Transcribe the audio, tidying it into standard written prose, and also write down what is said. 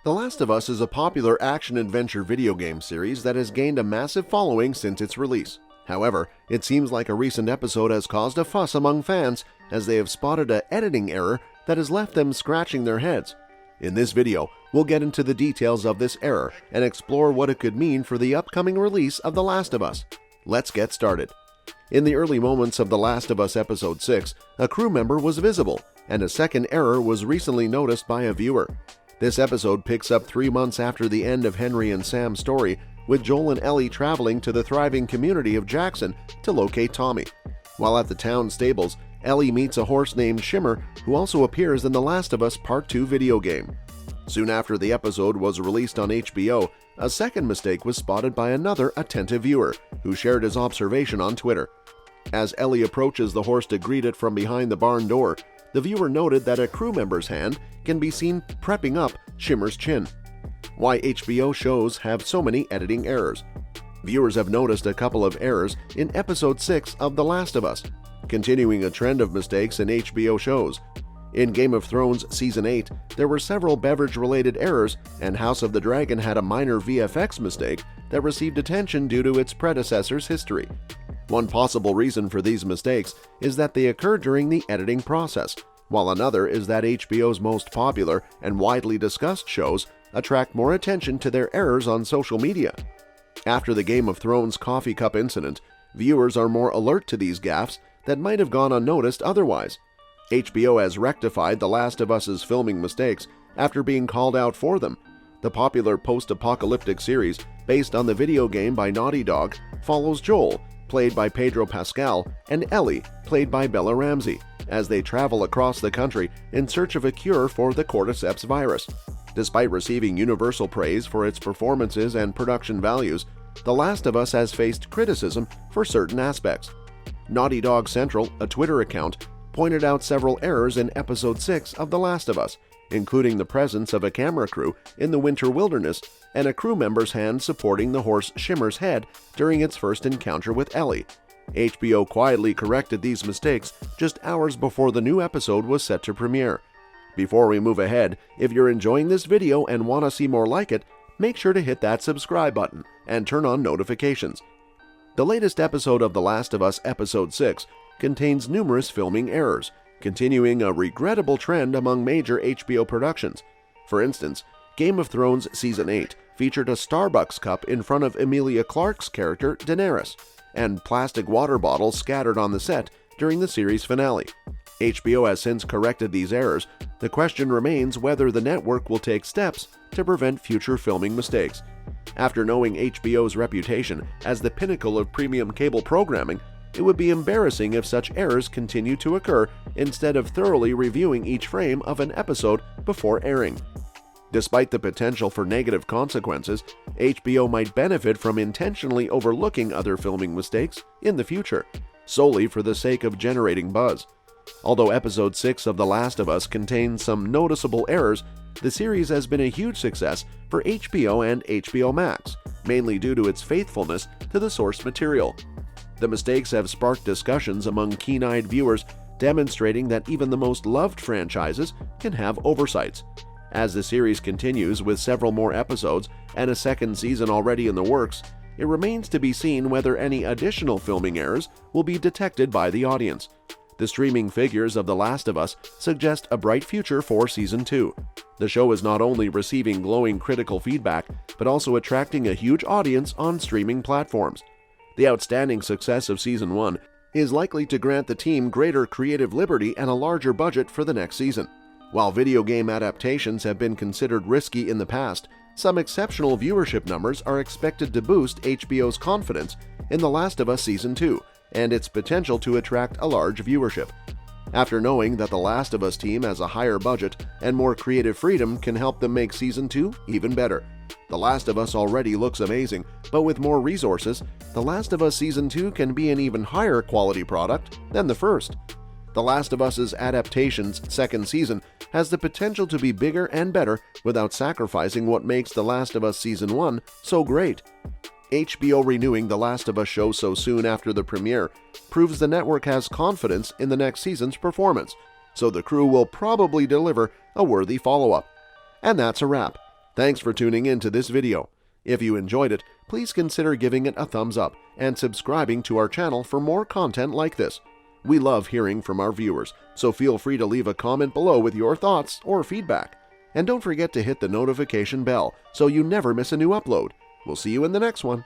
The Last of Us is a popular action-adventure video game series that has gained a massive following since its release. However, it seems like a recent episode has caused a fuss among fans as they have spotted an editing error that has left them scratching their heads. In this video, we'll get into the details of this error and explore what it could mean for the upcoming release of The Last of Us. Let's get started. In the early moments of The Last of Us Episode 6, a crew member was visible, and a second error was recently noticed by a viewer. This episode picks up 3 months after the end of Henry and Sam's story, with Joel and Ellie traveling to the thriving community of Jackson to locate Tommy. While at the town stables, Ellie meets a horse named Shimmer, who also appears in The Last of Us Part 2 video game. Soon after the episode was released on HBO, a second mistake was spotted by another attentive viewer, who shared his observation on Twitter. As Ellie approaches the horse to greet it from behind the barn door, the viewer noted that a crew member's hand can be seen prepping up Shimmer's chin. Why HBO shows have so many editing errors? Viewers have noticed a couple of errors in Episode 6 of The Last of Us, continuing a trend of mistakes in HBO shows. In Game of Thrones Season 8, there were several beverage-related errors, and House of the Dragon had a minor VFX mistake that received attention due to its predecessor's history. One possible reason for these mistakes is that they occur during the editing process, while another is that HBO's most popular and widely discussed shows attract more attention to their errors on social media. After the Game of Thrones coffee cup incident, viewers are more alert to these gaffes that might have gone unnoticed otherwise. HBO has rectified The Last of Us's filming mistakes after being called out for them. The popular post-apocalyptic series, based on the video game by Naughty Dog, follows Joel, played by Pedro Pascal, and Ellie, played by Bella Ramsey, as they travel across the country in search of a cure for the cordyceps virus. Despite receiving universal praise for its performances and production values, The Last of Us has faced criticism for certain aspects. Naughty Dog Central, a Twitter account, pointed out several errors in Episode 6 of The Last of Us, including the presence of a camera crew in the winter wilderness and a crew member's hand supporting the horse Shimmer's head during its first encounter with Ellie. HBO quietly corrected these mistakes just hours before the new episode was set to premiere. Before we move ahead, if you're enjoying this video and want to see more like it, make sure to hit that subscribe button and turn on notifications. The latest episode of The Last of Us Episode 6 contains numerous filming errors, continuing a regrettable trend among major HBO productions. For instance, Game of Thrones Season 8 featured a Starbucks cup in front of Emilia Clarke's character Daenerys, and plastic water bottles scattered on the set during the series finale. HBO has since corrected these errors. The question remains whether the network will take steps to prevent future filming mistakes. After knowing HBO's reputation as the pinnacle of premium cable programming, it would be embarrassing if such errors continue to occur instead of thoroughly reviewing each frame of an episode before airing. Despite the potential for negative consequences, HBO might benefit from intentionally overlooking other filming mistakes in the future, solely for the sake of generating buzz. Although Episode 6 of The Last of Us contains some noticeable errors, the series has been a huge success for HBO and HBO Max, mainly due to its faithfulness to the source material. The mistakes have sparked discussions among keen-eyed viewers, demonstrating that even the most loved franchises can have oversights. As the series continues with several more episodes and a second season already in the works, it remains to be seen whether any additional filming errors will be detected by the audience. The streaming figures of The Last of Us suggest a bright future for Season 2. The show is not only receiving glowing critical feedback, but also attracting a huge audience on streaming platforms. The outstanding success of Season 1 is likely to grant the team greater creative liberty and a larger budget for the next season. While video game adaptations have been considered risky in the past, some exceptional viewership numbers are expected to boost HBO's confidence in The Last of Us Season 2 and its potential to attract a large viewership. After knowing that The Last of Us team has a higher budget and more creative freedom can help them make Season 2 even better. The Last of Us already looks amazing, but with more resources, The Last of Us Season 2 can be an even higher quality product than the first. The Last of Us's adaptation's second season has the potential to be bigger and better without sacrificing what makes The Last of Us Season 1 so great. HBO renewing The Last of Us show so soon after the premiere proves the network has confidence in the next season's performance, so the crew will probably deliver a worthy follow-up. And that's a wrap. Thanks for tuning in to this video. If you enjoyed it, please consider giving it a thumbs up and subscribing to our channel for more content like this. We love hearing from our viewers, so feel free to leave a comment below with your thoughts or feedback. And don't forget to hit the notification bell so you never miss a new upload. We'll see you in the next one.